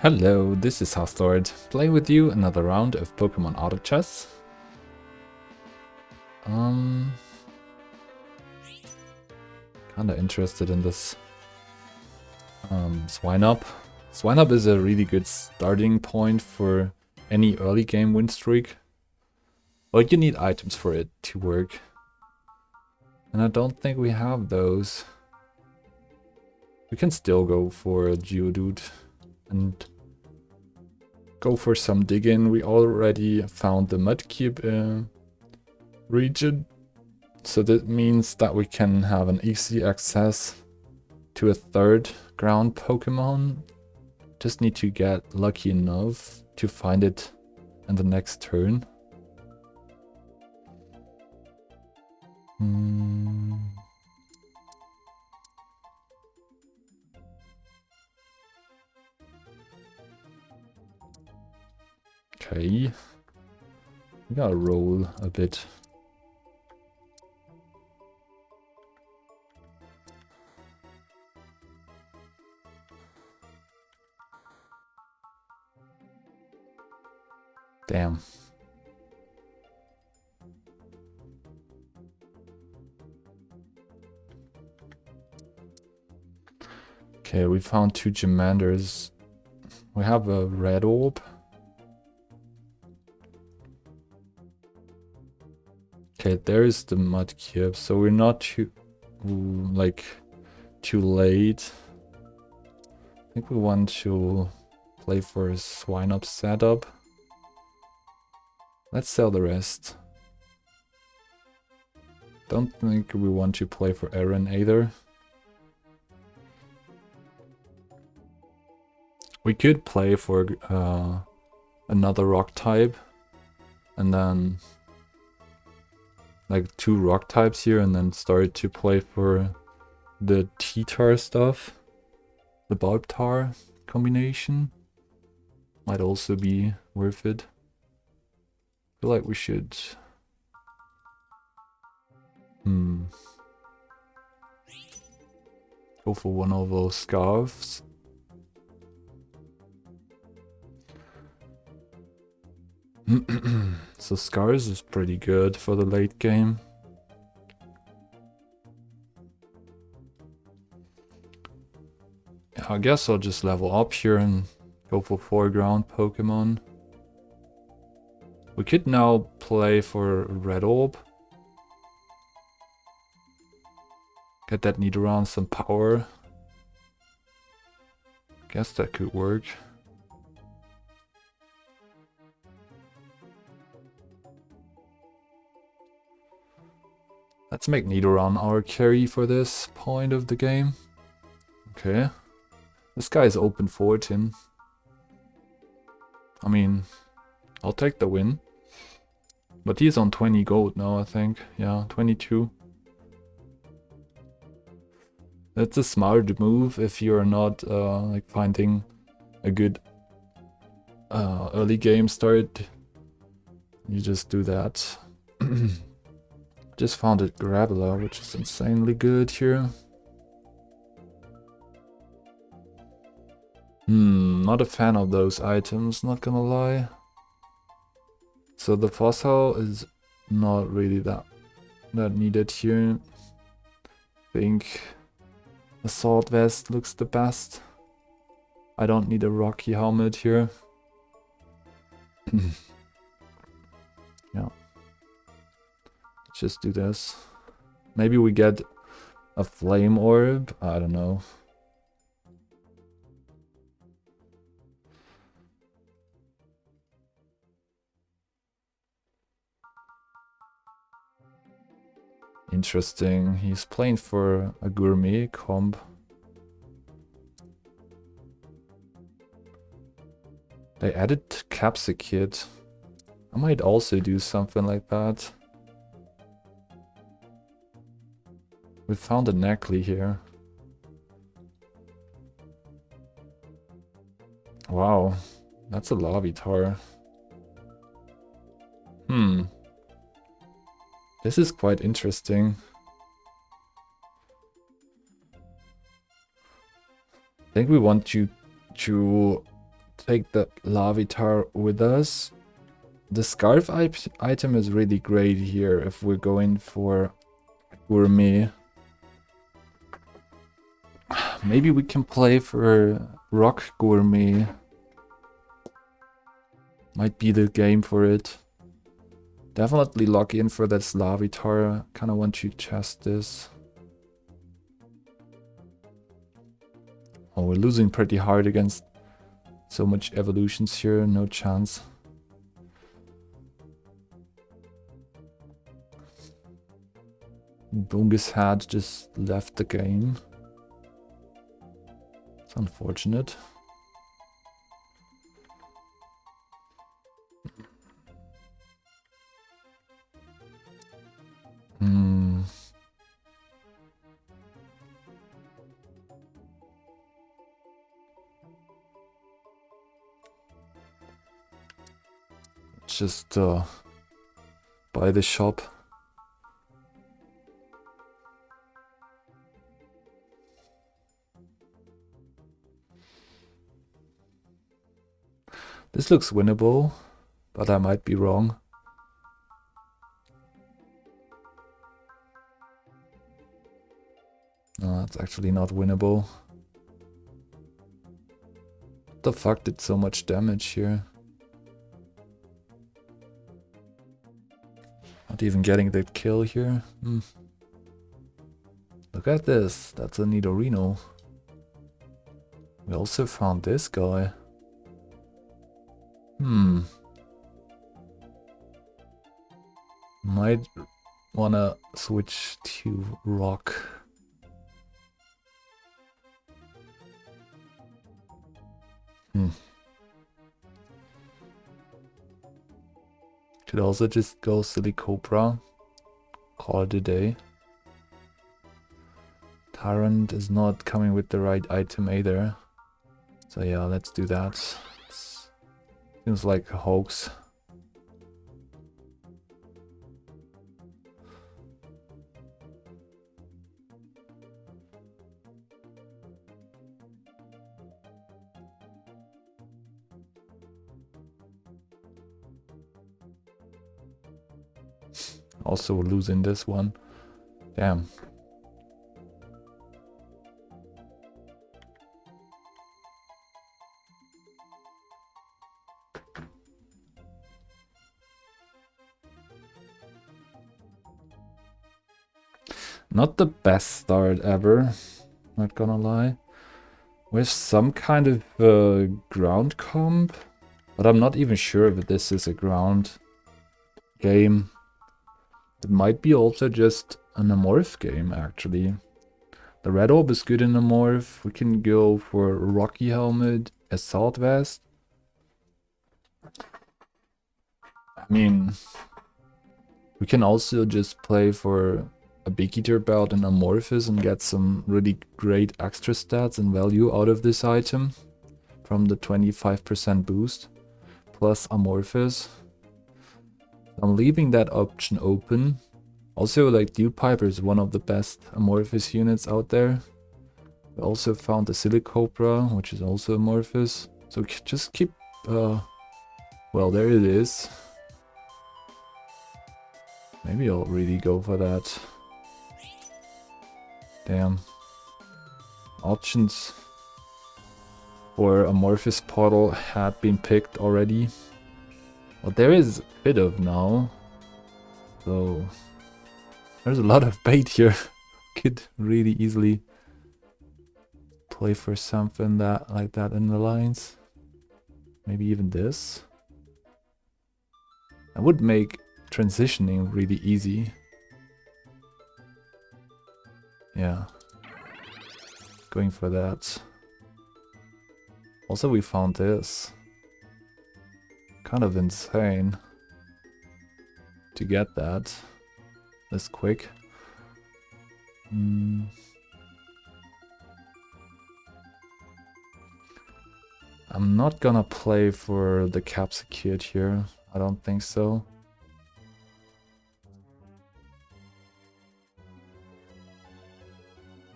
Hello, this is Hostlord, playing with you another round of Pokémon Autochess. Kinda interested in this Swinub. Swinub is a really good starting point for any early game win streak. But you need items for it to work. And I don't think we have those. We can still go for a Geodude and go for some digging. We already found the Mudcube region, so that means that we can have an easy access to a third ground Pokemon. Just need to get lucky enough to find it in the next turn. Okay, we gotta roll a bit. Damn. Okay, we found two Gemanders. We have a red orb. Okay, there's the Mudcube, so we're not too late. I think we want to play for a Swinub setup. Let's sell the rest. Don't think we want to play for Aaron either. We could play for another rock type and then like two rock types here and then start to play for the T-Tar stuff. The Bulb Tar combination might also be worth it. I feel like we should go for one of those scarves. So Scars is pretty good for the late game. Yeah, I guess I'll just level up here and go for foreground Pokemon. We could now play for Red Orb. Get that Nidoran some power. Guess that could work. Let's make Nidoran our carry for this point of the game. Okay. This guy is open 14. I mean, I'll take the win. But he's on 20 gold now, I think. Yeah, 22. That's a smart move if you're not like finding a good early game start. You just do that. Just found a Graveler, which is insanely good here. Not a fan of those items, not gonna lie. So the fossil is not really that needed here. I think Assault Vest looks the best. I don't need a Rocky helmet here. Yeah. Just do this. Maybe we get a flame orb. I don't know. Interesting. He's playing for a gourmet comp. They added Capsicid. I might also do something like that. We found a Necklace here. Wow, that's a Larvitar. This is quite interesting. I think we want you to take the Larvitar with us. The Scarf item is really great here if we're going for Gourmet. Maybe we can play for Rock Gourmet. Might be the game for it. Definitely lock in for that Larvitar. Kinda want to test this. Oh, we're losing pretty hard against so much evolutions here. No chance. Bungus had just left the game. It's unfortunate. Just buy the shop. This looks winnable, but I might be wrong. No, it's actually not winnable. What the fuck did so much damage here? Not even getting the kill here. Look at this, that's a Nidorino. We also found this guy. Might wanna switch to rock. Could also just go Silicobra. Call it a day. Tyrant is not coming with the right item either. So yeah, let's do that. Seems like a hoax. Also losing this one. Damn. Not the best start ever, not gonna lie. With some kind of ground comp, but I'm not even sure if this is a ground game. It might be also just an Amorph game, actually. The Red Orb is good in Amorph. We can go for Rocky Helmet, Assault Vest. I mean, we can also just play for a Big Eater belt and Amorphous and get some really great extra stats and value out of this item from the 25% boost plus Amorphous. I'm leaving that option open. Also, like, Dew Piper is one of the best Amorphous units out there. We also found the Silicobra, which is also Amorphous. So just keep, well, there it is. Maybe I'll really go for that. Damn. Options for Amorphous Portal had been picked already. Well, there is a bit of now. So there's a lot of bait here. Could really easily play for something that like that in the lines. Maybe even this. That would make transitioning really easy. Yeah. Going for that. Also, we found this. Kind of insane to get that this quick. I'm not gonna play for the Capsicute here. I don't think so.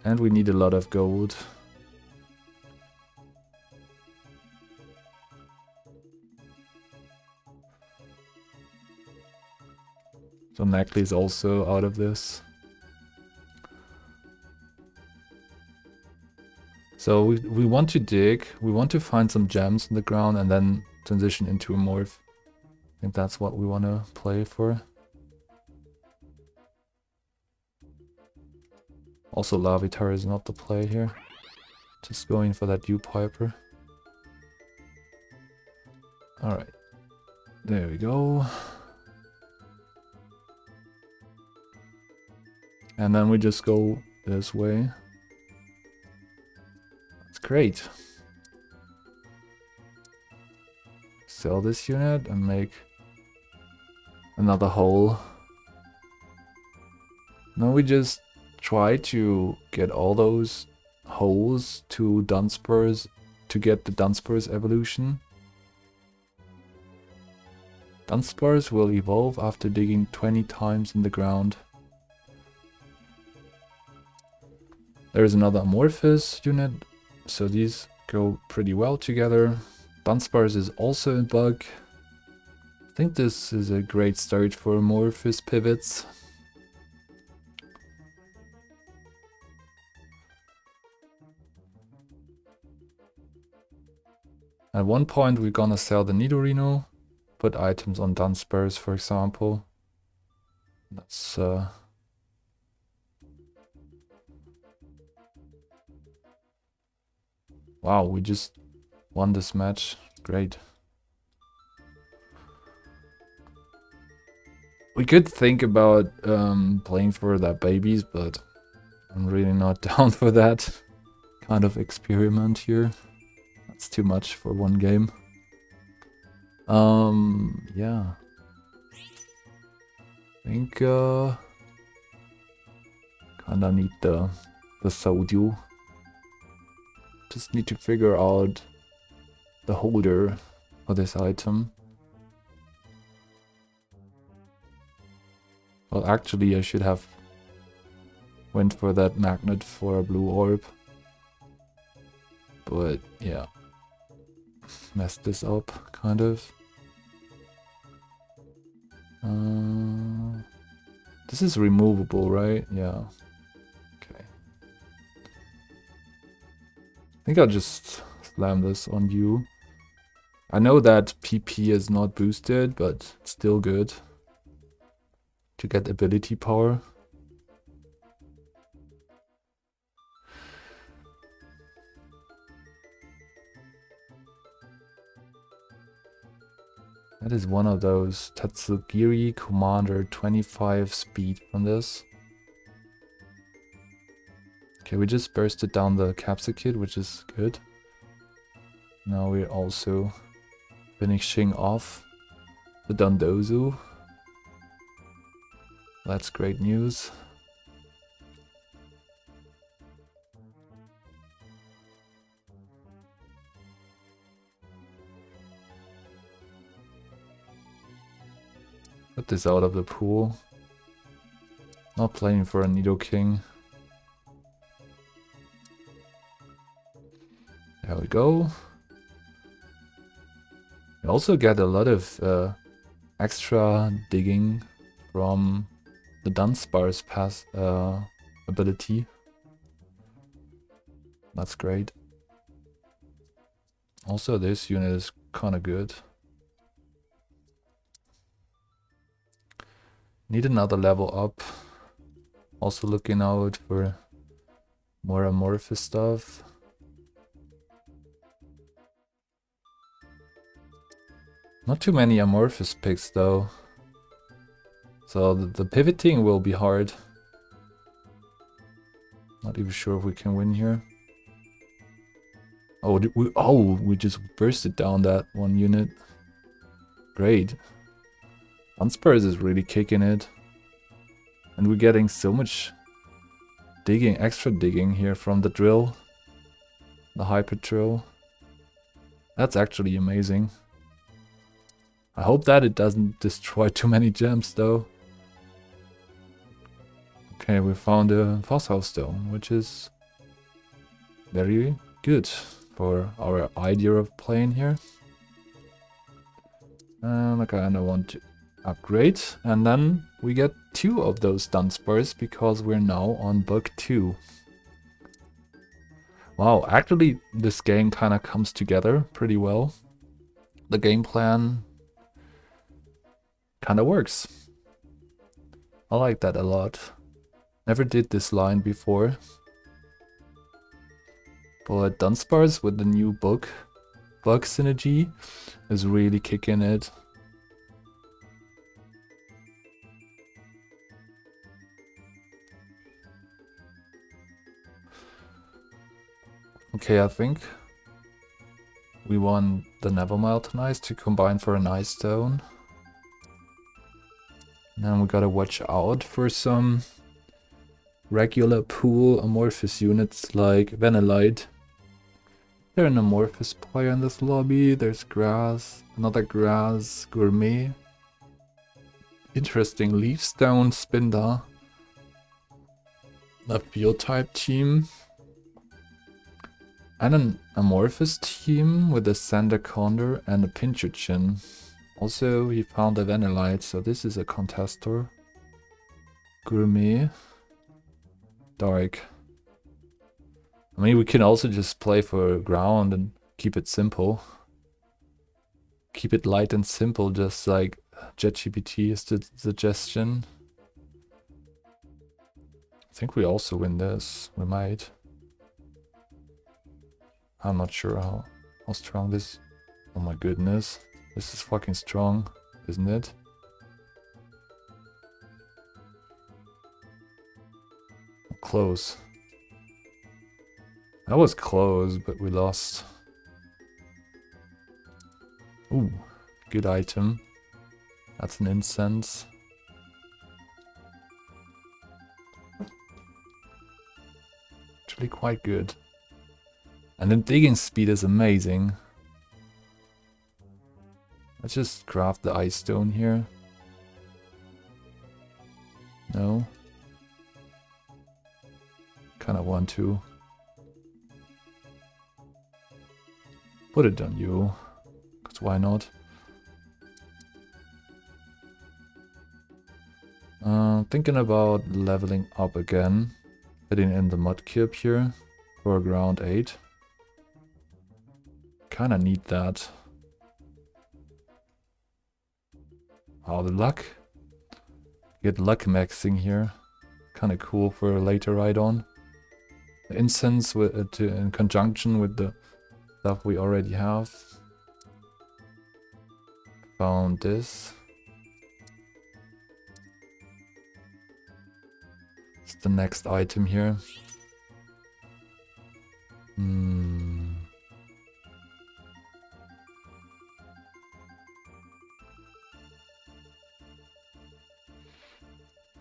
And we need a lot of gold. So Necklace is also out of this. So we want to dig, we want to find some gems in the ground and then transition into a morph. I think that's what we want to play for. Also Larvitar is not the play here. Just going for that U-Piper. Alright. There we go. And then we just go this way. That's great. Sell this unit and make another hole. Now we just try to get all those holes to Dunsparce to get the Dunsparce evolution. Dunsparce will evolve after digging 20 times in the ground. There is another Amorphous unit, so these go pretty well together. Dunsparce is also a bug. I think this is a great start for Amorphous pivots. At one point we're gonna sell the Nidorino, put items on Dunsparce for example. That's wow, we just won this match. Great. We could think about playing for that babies, but I'm really not down for that kind of experiment here. That's too much for one game. Yeah. I think kinda need the Soju. Just need to figure out the holder for this item. Well, actually I should have went for that magnet for a blue orb. But yeah, messed this up kind of. This is removable, right? Yeah. Okay. I think I'll just slam this on you. I know that PP is not boosted, but it's still good to get ability power. That is one of those Tatsugiri Commander 25 speed from this. Okay, we just bursted down the Capsicid, which is good. Now we're also finishing off the Dondozo. That's great news. Put this out of the pool. Not playing for a Nidoking. There we go. We also get a lot of extra digging from the Dunsparce pass ability. That's great. Also, this unit is kind of good. Need another level up. Also looking out for more amorphous stuff. Not too many amorphous picks though. So the pivoting will be hard. Not even sure if we can win here. Oh, we just bursted down that one unit. Great. Dunsparce is really kicking it. And we're getting so much digging, extra digging here from the drill. The hyper drill. That's actually amazing. I hope that it doesn't destroy too many gems though. Okay, we found a fossil stone, which is very good for our idea of playing here. And I kinda want to upgrade, and then we get 2 of those Dunsparce because we're now on book 2. Wow, actually this game kind of comes together pretty well. The game plan kind of works. I like that a lot. Never did this line before. But Dunsparce with the new bug synergy is really kicking it. Okay, I think we want the Nevermile tonight to combine for an Ice Stone. Then we gotta watch out for some regular pool amorphous units like Vanillite. There's an amorphous player in this lobby. There's Grass, another Grass Gourmet. Interesting Leafstone Spinda. A field type team. And an amorphous team with a Sander Condor and a Pinchuchin. Also, he found a Vanillite, so this is a contestor. Gourmet. Dark. I mean, we can also just play for ground and keep it simple. Keep it light and simple, just like JetGPT is the suggestion. I think we also win this. We might. I'm not sure how strong this... Oh my goodness. This is fucking strong, isn't it? Close. That was close, but we lost. Ooh, good item. That's an incense. Actually quite good. And the digging speed is amazing. Let's just craft the ice stone here. No. Kinda want to. Put it on you. Cause why not? Thinking about leveling up again. Hitting in the Mudkip here for ground 8. Kinda need that. Oh, the luck. Get luck maxing here. Kinda cool for a later ride-on. The incense with, in conjunction with the stuff we already have. Found this. It's the next item here.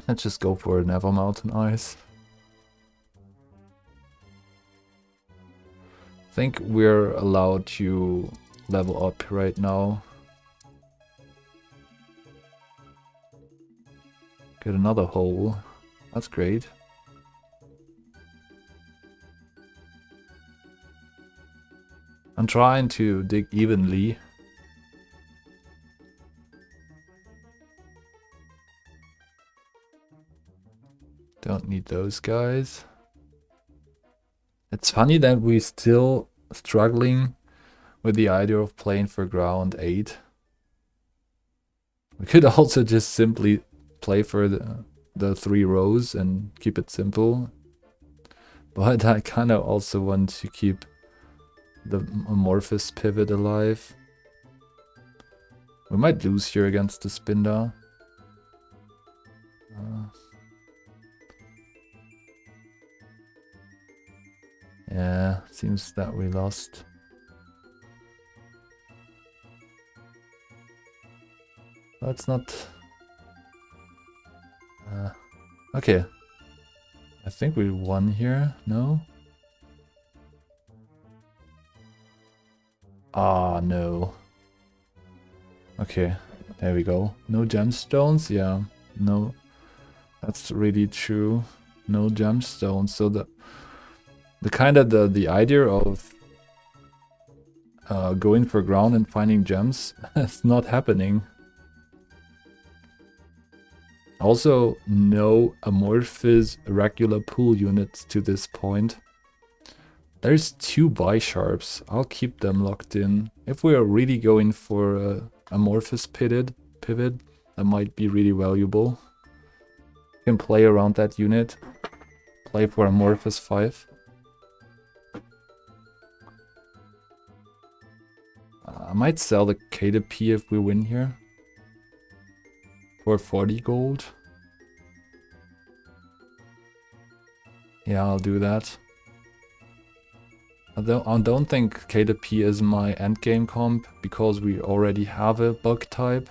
Let's just go for Never Mountain Ice. I think we're allowed to level up right now. Get another hole. That's great. I'm trying to dig evenly. Don't need those guys. It's funny that we're still struggling with the idea of playing for ground 8. We could also just simply play for the 3 rows and keep it simple. But I kind of also want to keep the amorphous pivot alive. We might lose here against the Spinda. Yeah, seems that we lost. That's not... okay. I think we won here, no? Ah, no. Okay, there we go. No gemstones? Yeah, no. That's really true. No gemstones. So the idea of going for ground and finding gems is not happening. Also, no amorphous regular pool units to this point. There's 2 Bisharps. I'll keep them locked in. If we are really going for a amorphous pivot, that might be really valuable. You can play around that unit. Play for amorphous 5. I might sell the K2P if we win here. For 40 gold. Yeah, I'll do that. I don't think K2P is my endgame comp, because we already have a bug type.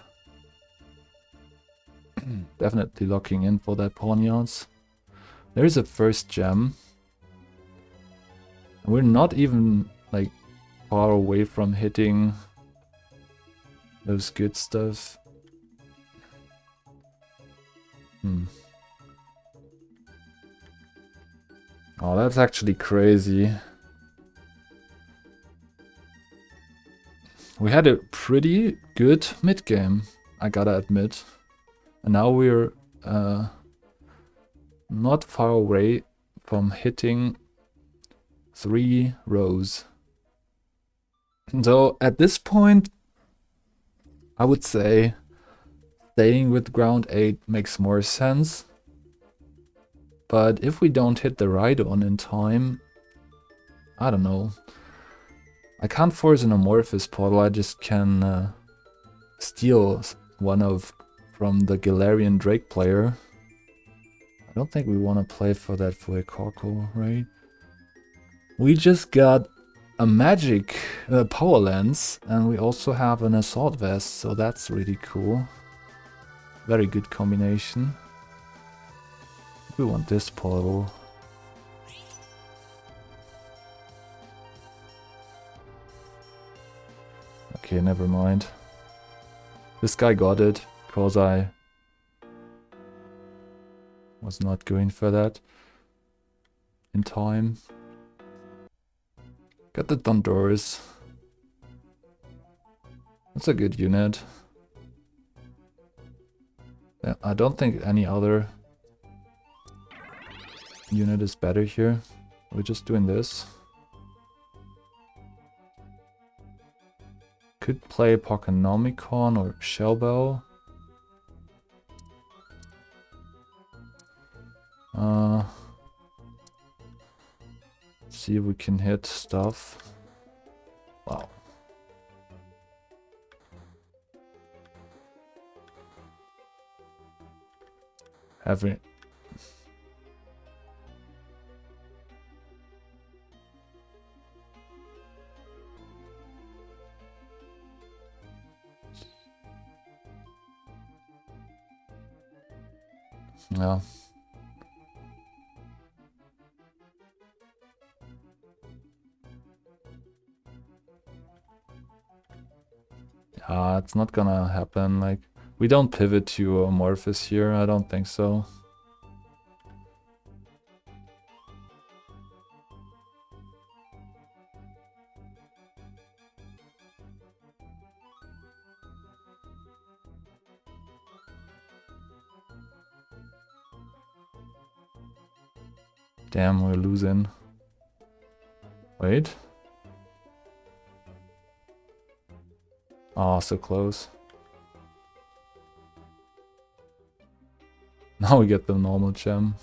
Definitely locking in for that Pawniards. There's a first gem. We're not even like far away from hitting those good stuff. Oh, that's actually crazy. We had a pretty good mid game, I gotta admit. And now we're not far away from hitting 3 rows. So at this point, I would say staying with ground 8 makes more sense. But if we don't hit the Rhydon in time, I don't know. I can't force an amorphous portal, I just can steal one from the Galarian Drake player. I don't think we want to play for that Fuecoco, right? We just got a magic power lens, and we also have an assault vest, so that's really cool. Very good combination. We want this portal. Okay, never mind. This guy got it, because I was not going for that in time. Got the Thunderous. That's a good unit. Yeah, I don't think any other unit is better here. We're just doing this. Could play Pokémon or Shellbell. See if we can hit stuff. Wow. Having yeah. It's not gonna happen. Like, we don't pivot to Amorphous here, I don't think so. Damn, we're losing. Wait. Oh, so close. Now we get the normal gem.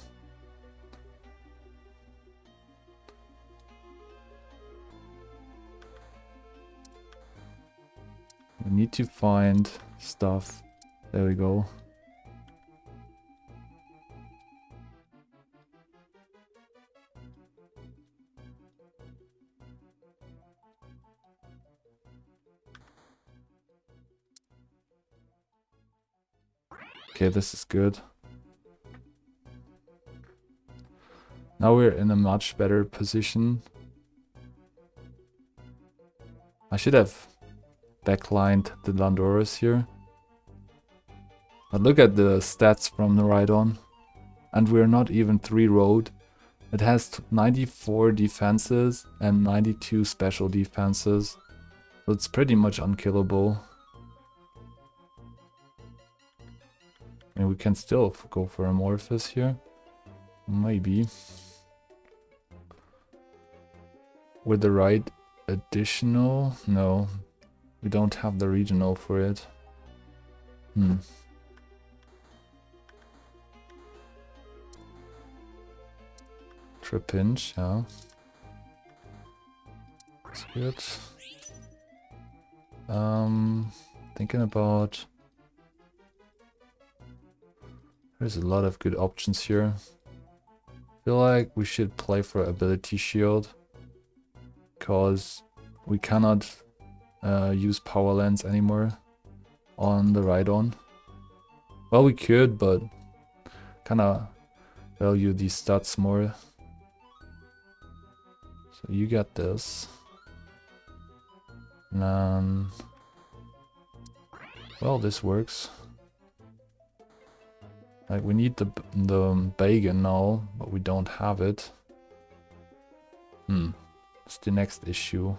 We need to find stuff. There we go. Okay, this is good. Now we're in a much better position. I should have backlined the Landorus here. But look at the stats from the Rhydon. And we're not even 3-road. It has 94 defenses and 92 special defenses. So it's pretty much unkillable. And we can still go for Amorphous here. Maybe. With the right additional? No. We don't have the regional for it. Trapinch, yeah. That's good. Thinking about... There's a lot of good options here. Feel like we should play for Ability Shield. Because we cannot use Power Lens anymore on the Rhydon. Well, we could, but kinda value these stats more. So you get this. And then... Well, this works. Like, we need the Bagon now, but we don't have it. It's the next issue.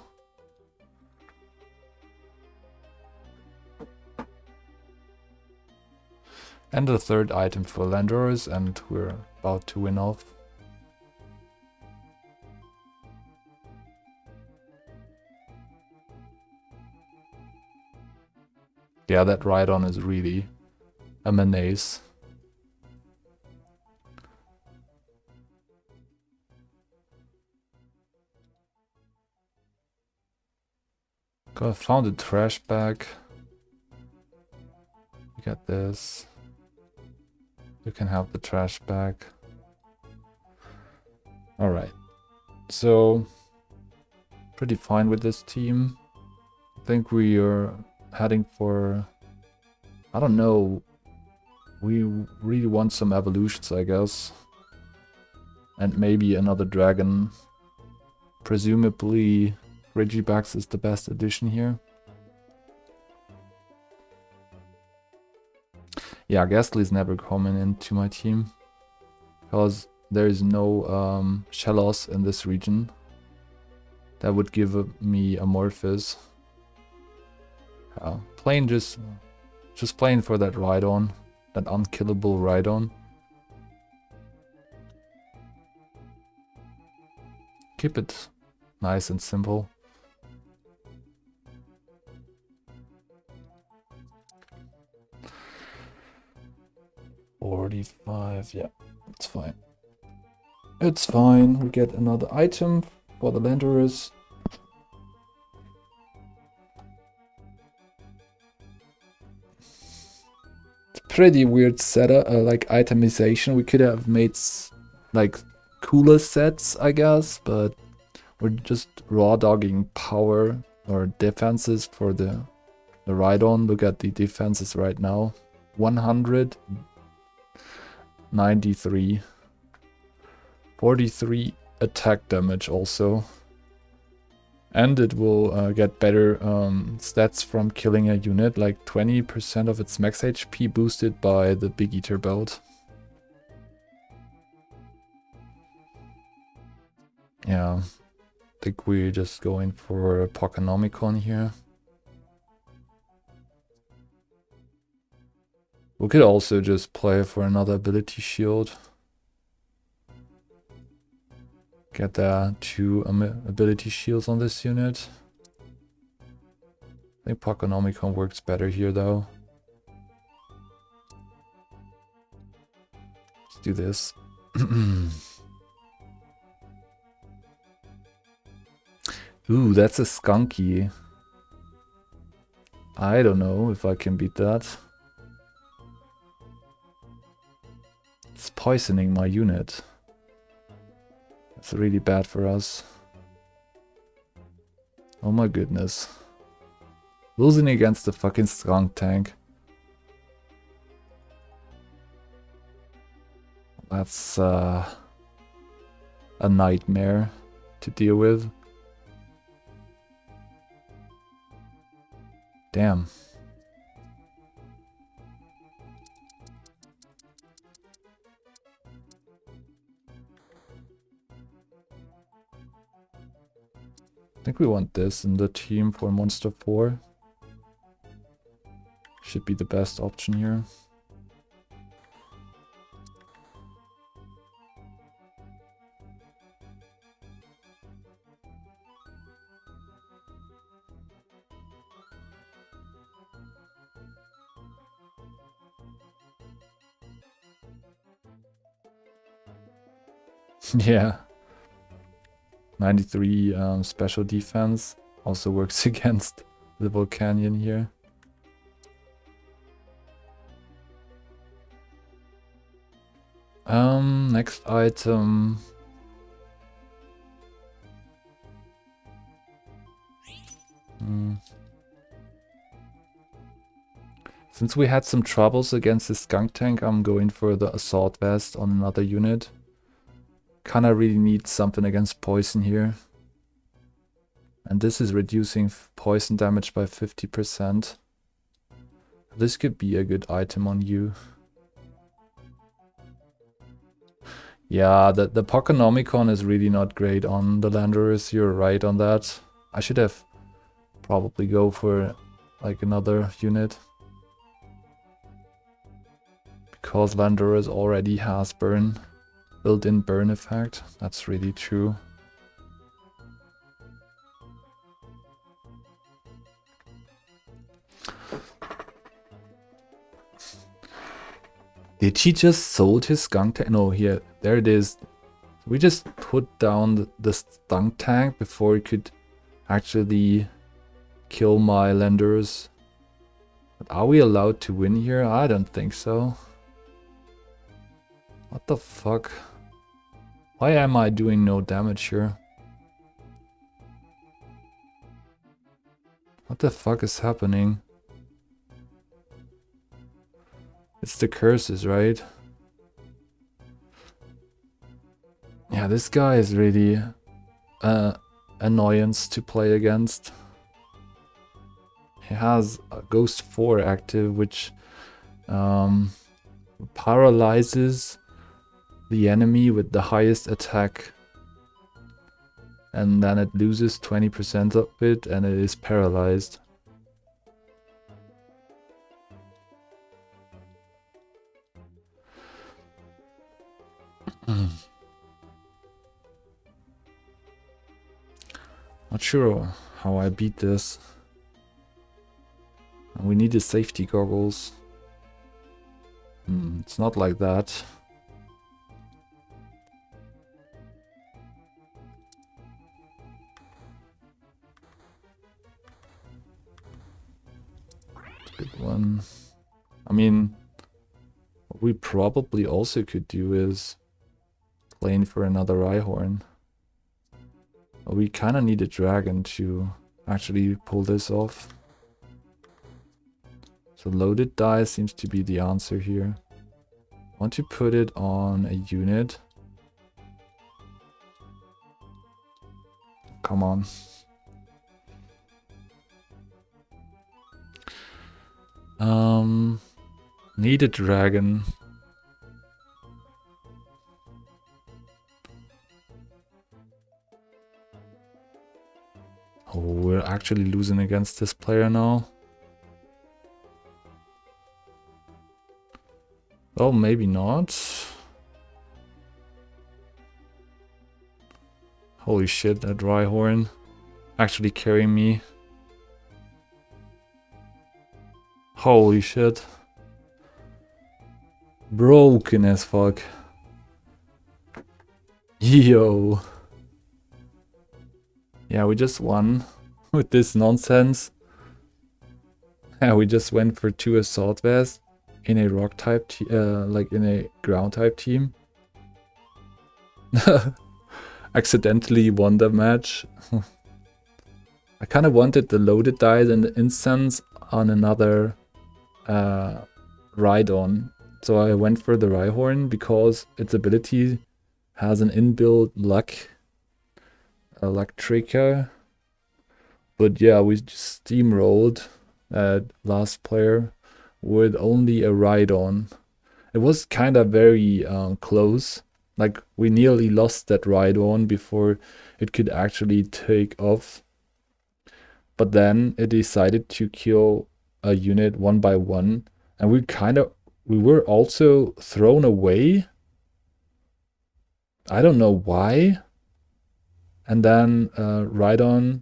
And the third item for Landorus, and we're about to win off. Yeah, that Rhydon is really a menace. I found a trash bag. You get this. You can have the trash bag. Alright. So, pretty fine with this team. I think we are heading for... I don't know. We really want some evolutions, I guess. And maybe another dragon. Presumably... Regibax is the best addition here. Yeah, Ghastly's never coming into my team. Because there is no Shellos in this region. That would give me Amorphous. Playing just playing for that Rhydon. That unkillable Rhydon. Keep it nice and simple. 45, yeah, it's fine. It's fine, we get another item for the Landorus. It's pretty weird setup, like itemization. We could have made like cooler sets, I guess, but we're just raw dogging power or defenses for the Rhydon. Look at the defenses right now. 100. 93. 43 attack damage also. And it will get better stats from killing a unit, like 20% of its max HP boosted by the Big Eater belt. Yeah, I think we're just going for a Pokémon here. We could also just play for another ability shield. Get there 2 ability shields on this unit. I think Pokémon works better here though. Let's do this. Ooh, that's a Skunky. I don't know if I can beat that. It's poisoning my unit. That's really bad for us. Oh my goodness. Losing against the fucking skunk tank. That's a nightmare to deal with. Damn. I think we want this in the team for Monster 4. Should be the best option here. Yeah. 93 special defense also works against the Volcanion here. Next item. Since we had some troubles against the Skunk Tank, I'm going for the Assault Vest on another unit. Kinda really need something against poison here. And this is reducing poison damage by 50%. This could be a good item on you. Yeah, the Pokénomicon is really not great on the Landorus, you're right on that. I should have probably go for like another unit. Because Landorus already has burn, built-in burn effect. That's really true. Did he just sold his skunk tank? No, here, there it is. We just put down the skunk tank before he could actually kill my Landorus. But are we allowed to win here? I don't think so. What the fuck? Why am I doing no damage here? What the fuck is happening? It's the curses, right? Yeah, this guy is really annoyance to play against. He has a Ghost 4 active, which paralyzes the enemy with the highest attack. And then it loses 20% of it and it is paralyzed. Not sure how I beat this. We need the safety goggles. It's not like that. Good one. I mean, what we probably also could do is plane for another Rhyhorn. But we kind of need a dragon to actually pull this off. So loaded die seems to be the answer here. I want to put it on a unit. Come on. Need a dragon. Oh, we're actually losing against this player now. Well, maybe not. Holy shit, that Rhyhorn actually carrying me. Holy shit. Broken as fuck. Yo. Yeah, we just won with this nonsense. Yeah, we just went for 2 assault vests in a rock type, like in a ground type team. Accidentally won the match. I kind of wanted the loaded dice and the instance on another Rhydon. So I went for the Rhyhorn because its ability has an inbuilt luck. Luck trigger. But yeah, we just steamrolled that last player with only a Rhydon. It was kind of very close. Like, we nearly lost that Rhydon before it could actually take off. But then it decided to kill a unit one by one. And we were also thrown away. I don't know why. And then Rhydon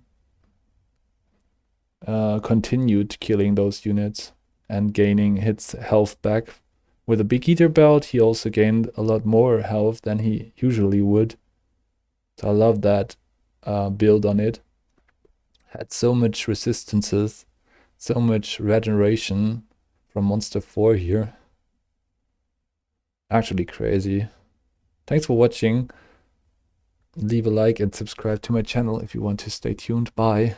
continued killing those units and gaining its health back. With a Big Eater belt, he also gained a lot more health than he usually would. So I love that build on it. Had so much resistances, so much regeneration from Monster 4 here. Actually crazy. Thanks for watching. Leave a like and subscribe to my channel if you want to stay tuned. Bye.